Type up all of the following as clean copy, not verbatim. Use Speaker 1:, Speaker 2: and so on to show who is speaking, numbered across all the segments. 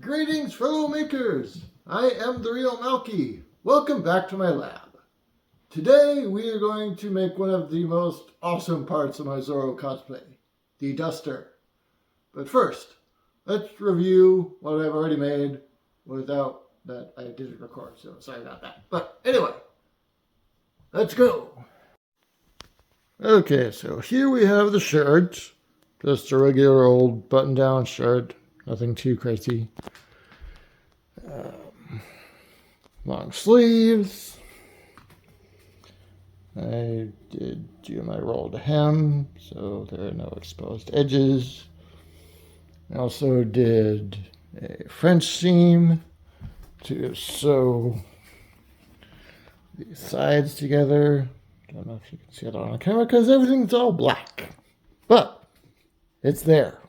Speaker 1: Greetings, fellow makers! I am the real Malky. Welcome back to my lab. Today we are going to make one of the most awesome parts of my Zorro cosplay, the duster. But first, let's review what I've already made without that I didn't record, so sorry about that. But anyway, let's go! Okay, so here we have the shirt. Just a regular old button-down shirt. Nothing too crazy. Long sleeves. I did do my rolled hem, so there are no exposed edges. I also did a French seam to sew the sides together. Don't know if you can see it on camera because everything's all black, but it's there.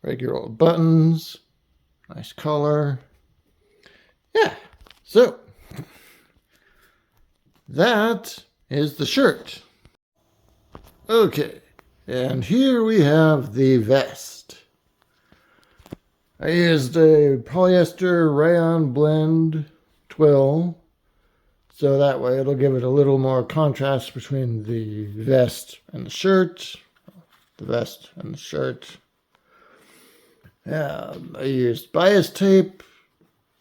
Speaker 1: Regular old buttons, nice color. Yeah, so that is the shirt. Okay, and here we have the vest. I used a polyester rayon blend twill, so that way it'll give it a little more contrast between the vest and the shirt. The vest and the shirt. I used bias tape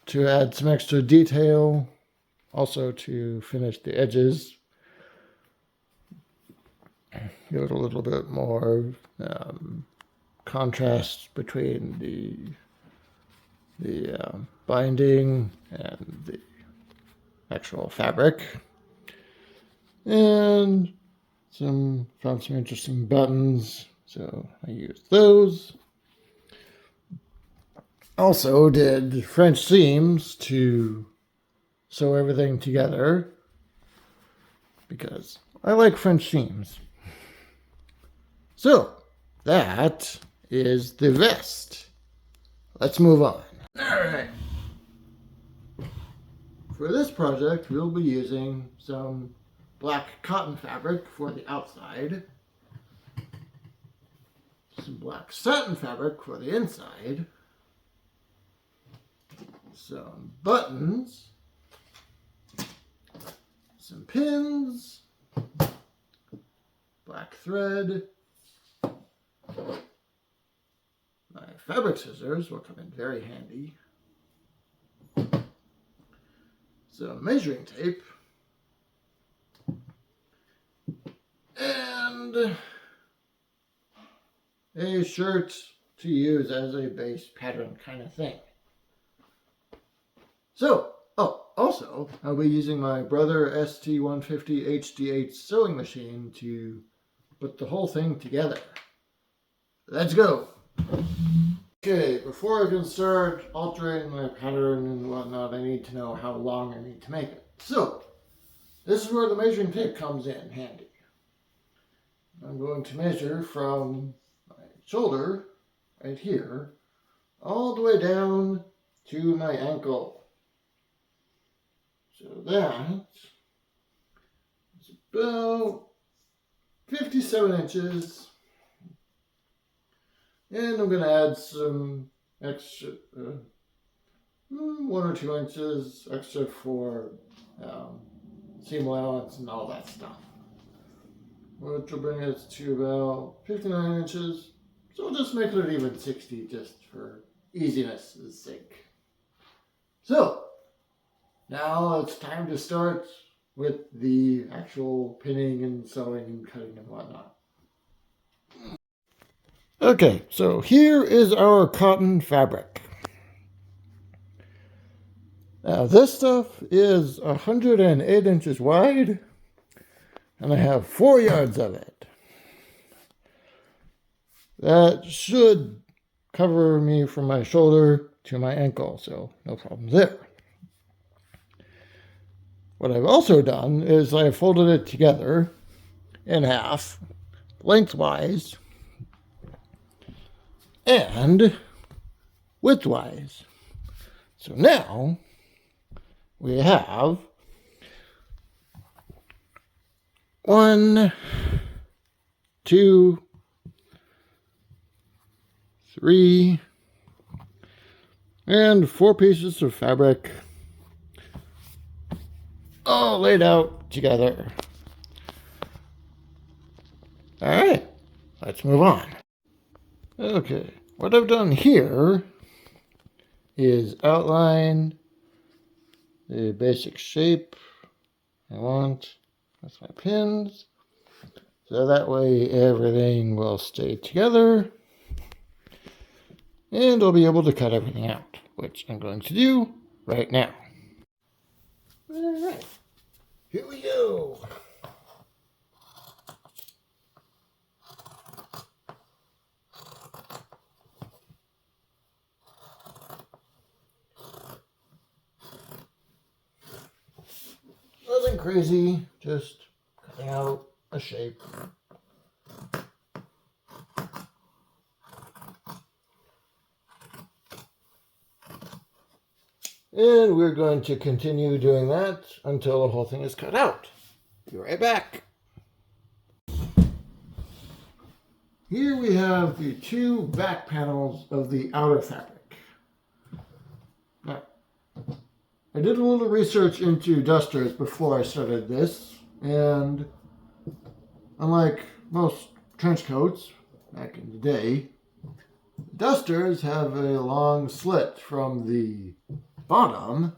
Speaker 1: to add some extra detail, also to finish the edges. Give it a little bit more contrast between the binding and the actual fabric. And found some interesting buttons, so I used those. Also did French seams to sew everything together because I like French seams. So that is the vest. Let's move on. Alright. For this project, we'll be using some black cotton fabric for the outside, some black satin fabric for the inside, some buttons, some pins, black thread, my fabric scissors will come in very handy, some measuring tape, and a shirt to use as a base pattern kind of thing. So, also, I'll be using my Brother ST150HDH sewing machine to put the whole thing together. Let's go! Okay, before I can start altering my pattern and whatnot, I need to know how long I need to make it. So, this is where the measuring tape comes in handy. I'm going to measure from my shoulder, right here, all the way down to my ankle. So that is about 57 inches. And I'm going to add some extra, 1 or 2 inches extra for seam allowance and all that stuff, which will bring us to about 59 inches. So we'll just make it even 60 just for easiness' sake. So now it's time to start with the actual pinning and sewing and cutting and whatnot. Okay, so here is our cotton fabric. Now this stuff is 108 inches wide, and I have 4 yards of it. That should cover me from my shoulder to my ankle, so no problem there. What I've also done is I've folded it together in half, lengthwise, and widthwise. So now we have 1, 2, 3, And 4 pieces of fabric all laid out together. Alright, let's move on. Okay, what I've done here is outline the basic shape I want with my pins, so that way everything will stay together and I'll be able to cut everything out, which I'm going to do right now. Alright, here we go. Nothing crazy, just cutting out a shape. And we're going to continue doing that until the whole thing is cut out. Be right back. Here we have the 2 back panels of the outer fabric. Now, I did a little research into dusters before I started this, and unlike most trench coats back in the day, dusters have a long slit from the bottom,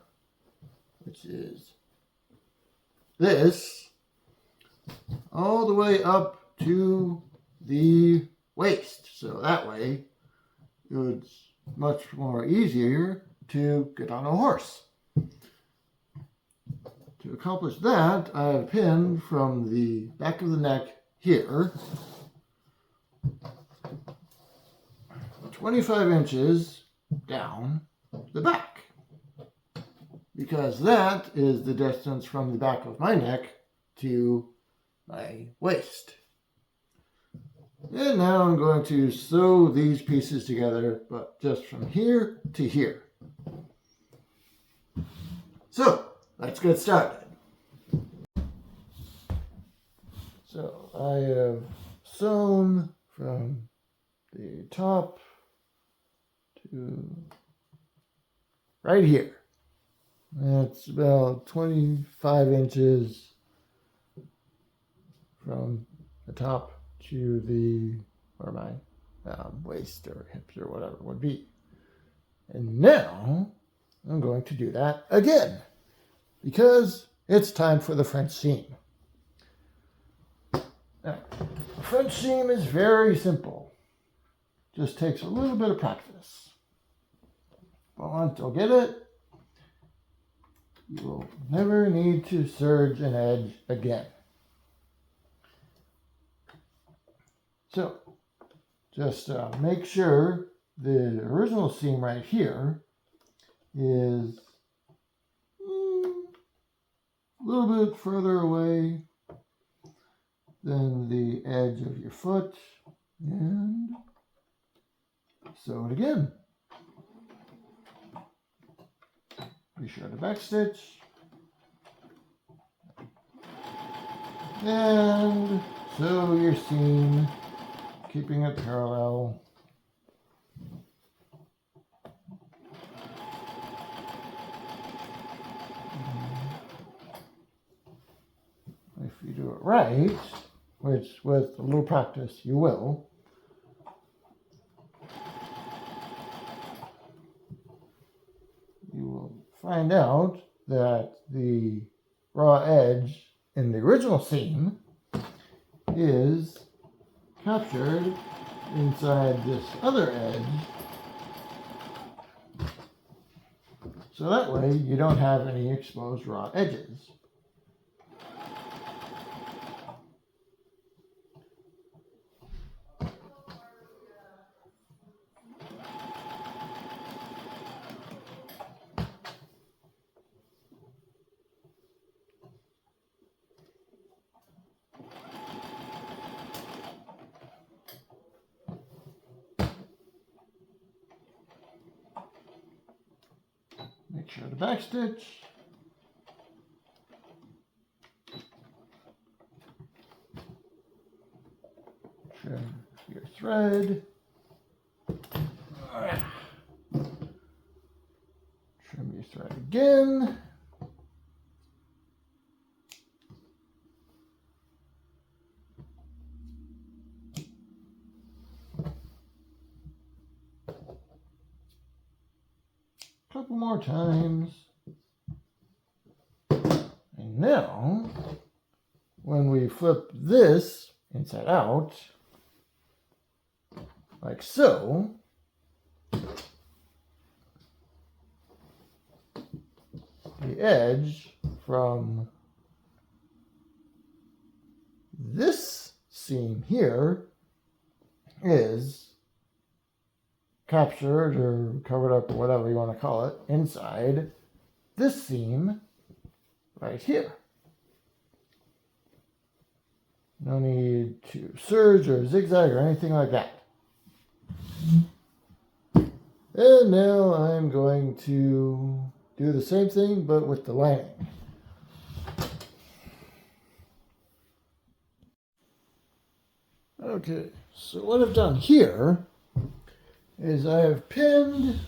Speaker 1: which is this, all the way up to the waist. So that way it's much more easier to get on a horse. To accomplish that, I have pinned from the back of the neck here 25 inches down the back, because that is the distance from the back of my neck to my waist. And now I'm going to sew these pieces together, but just from here to here. So, let's get started. So, I have sewn from the top to right here. That's about 25 inches from the top to the, or my waist or hips or whatever it would be. And now I'm going to do that again, because it's time for the French seam. Now, the French seam is very simple. Just takes a little bit of practice. But once you'll get it, you will never need to serge an edge again. So, just make sure the original seam right here is a little bit further away than the edge of your foot, and sew it again. Be sure to backstitch and sew your seam, keeping it parallel. If you do it right, which with a little practice you will, you will find out that the raw edge in the original seam is captured inside this other edge, so that way you don't have any exposed raw edges. Make sure to backstitch. Trim your thread. Rethread again. Couple more times. And now, when we flip this inside out, like so, the edge from this seam here is captured or covered up or whatever you want to call it inside this seam right here. No need to serge or zigzag or anything like that. And now I'm going to do the same thing but with the lining. Okay, so what I've done here is I have pinned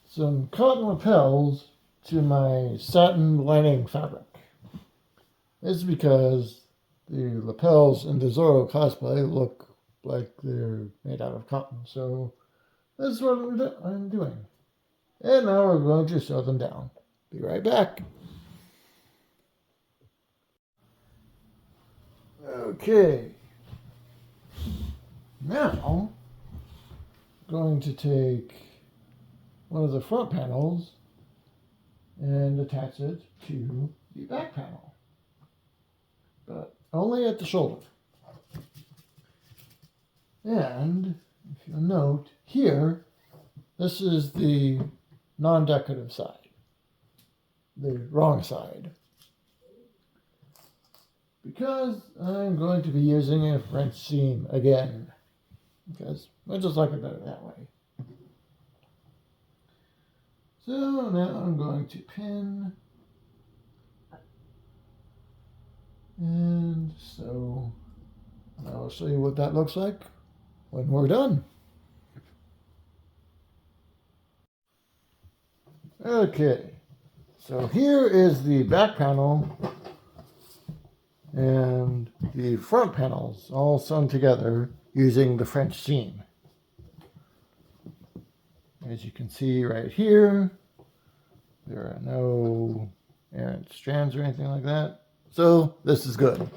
Speaker 1: some cotton lapels to my satin lining fabric. This is because the lapels in the Zorro cosplay look like they're made out of cotton, so this is what I'm doing. And now we're going to sew them down. Be right back. Okay. Now, I'm going to take one of the front panels and attach it to the back panel, but only at the shoulder. And if you'll note here, this is the non-decorative side, the wrong side, because I'm going to be using a French seam again, because I just like it better that way. So now I'm going to pin and sew. I'll show you what that looks like when we're done. Okay, so here is the back panel and the front panels all sewn together using the French seam. As you can see right here, there are no errant strands or anything like that. So this is good.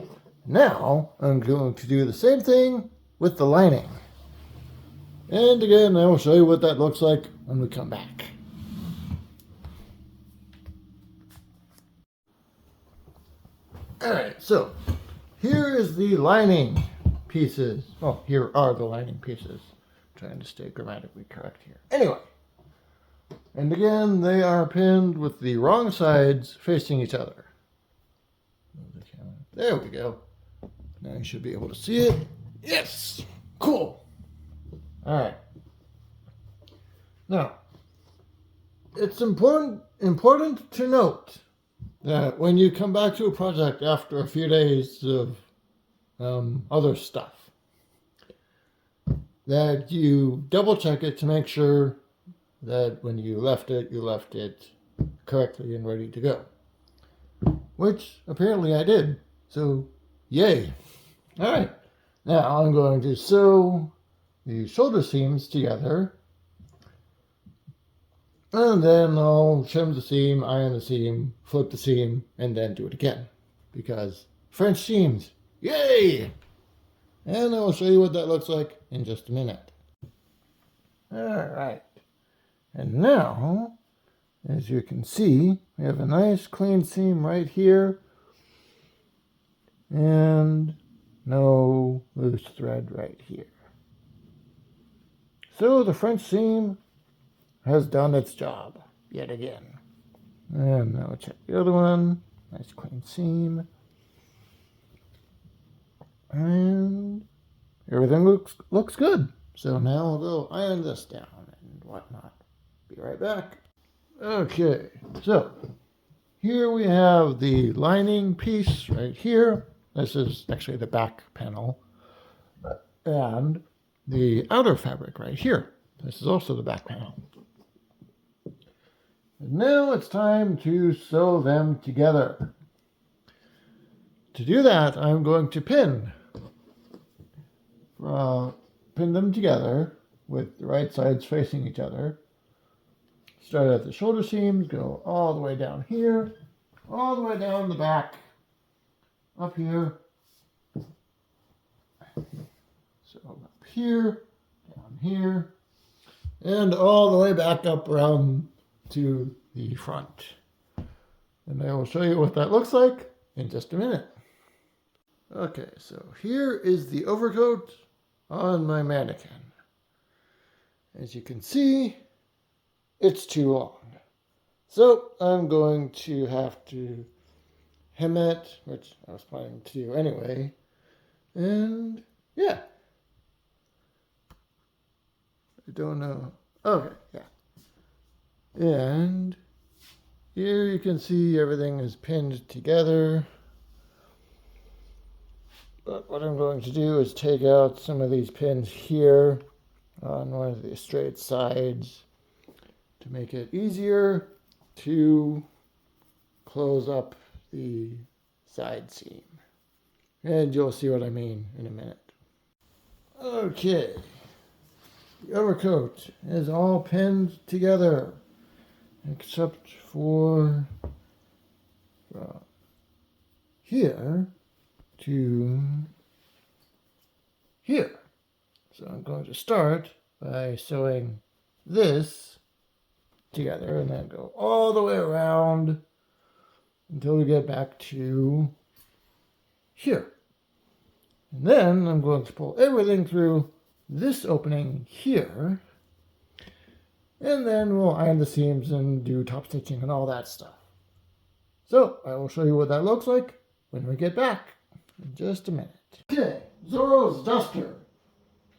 Speaker 1: Now I'm going to do the same thing with the lining. And again, I will show you what that looks like when we come back. Alright, so here is the lining pieces. Well, here are the lining pieces. Trying to stay grammatically correct here. Anyway, and again, they are pinned with the wrong sides facing each other. There we go. Now you should be able to see it. Yes! Cool! Alright. Now, it's important to note that when you come back to a project after a few days of other stuff, that you double check it to make sure that when you left it correctly and ready to go. Which apparently I did. So, yay. Alright, now I'm going to sew the shoulder seams together. And then I'll trim the seam, iron the seam, flip the seam, and then do it again. Because French seams, yay! And I'll show you what that looks like in just a minute. Alright. And now, as you can see, we have a nice clean seam right here. And no loose thread right here. So the French seam has done its job yet again. And now check the other one. Nice clean seam. And everything looks good. So now I'll go iron this down and whatnot. Be right back. Okay, so here we have the lining piece right here. This is actually the back panel. And the outer fabric right here. This is also the back panel. And now it's time to sew them together. To do that, I'm going to pin them together with the right sides facing each other. Start at the shoulder seams, go all the way down here, all the way down the back, up here. So up here, down here, and all the way back up around to the front. And I will show you what that looks like in just a minute. Okay, so here is the overcoat on my mannequin. As you can see, it's too long. So I'm going to have to hem it, which I was planning to do anyway. And yeah. I don't know. Okay, yeah. And here you can see everything is pinned together. But what I'm going to do is take out some of these pins here on one of the straight sides to make it easier to close up the side seam. And you'll see what I mean in a minute. Okay. The overcoat is all pinned together except for here to here. So I'm going to start by sewing this together and then go all the way around until we get back to here. And then I'm going to pull everything through this opening here, and then we'll iron the seams and do top stitching and all that stuff. So I will show you what that looks like when we get back in just a minute. Okay, Zorro's duster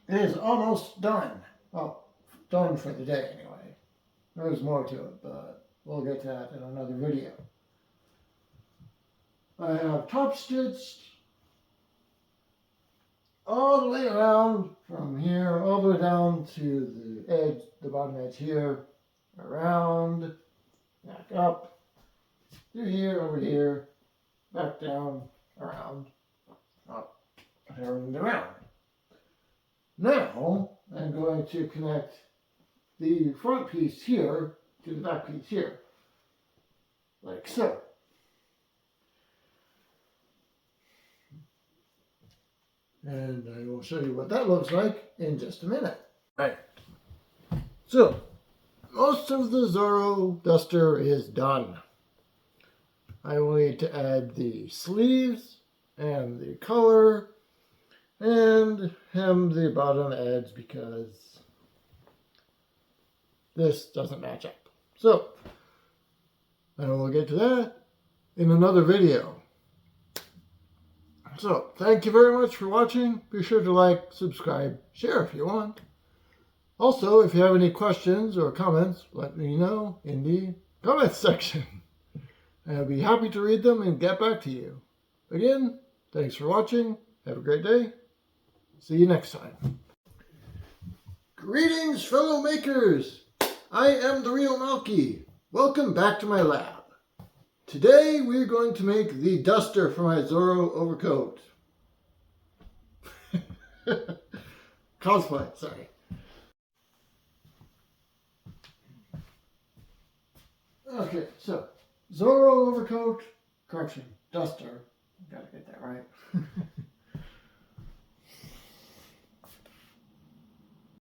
Speaker 1: is almost done. Well, done for the day anyway. There's more to it, but we'll get to that in another video. I have top stitched all the way around from here, all the way down to the edge, the bottom edge here, around, back up, through here, over here, back down, around, up, and around. Now, I'm going to connect the front piece here to the back piece here, like so. And I will show you what that looks like in just a minute. Right. So, most of the Zorro duster is done. I will need to add the sleeves and the color and hem the bottom edge because this doesn't match up. So, I will get to that in another video. So, thank you very much for watching. Be sure to like, subscribe, share if you want. Also, if you have any questions or comments, let me know in the comments section. I'll be happy to read them and get back to you. Again, thanks for watching. Have a great day. See you next time. Greetings, fellow makers. I am the real Malky. Welcome back to my lab. Today we're going to make the duster for my Zorro overcoat. Cosplay, sorry. Okay, so Zorro overcoat, correction, duster. Gotta get that right.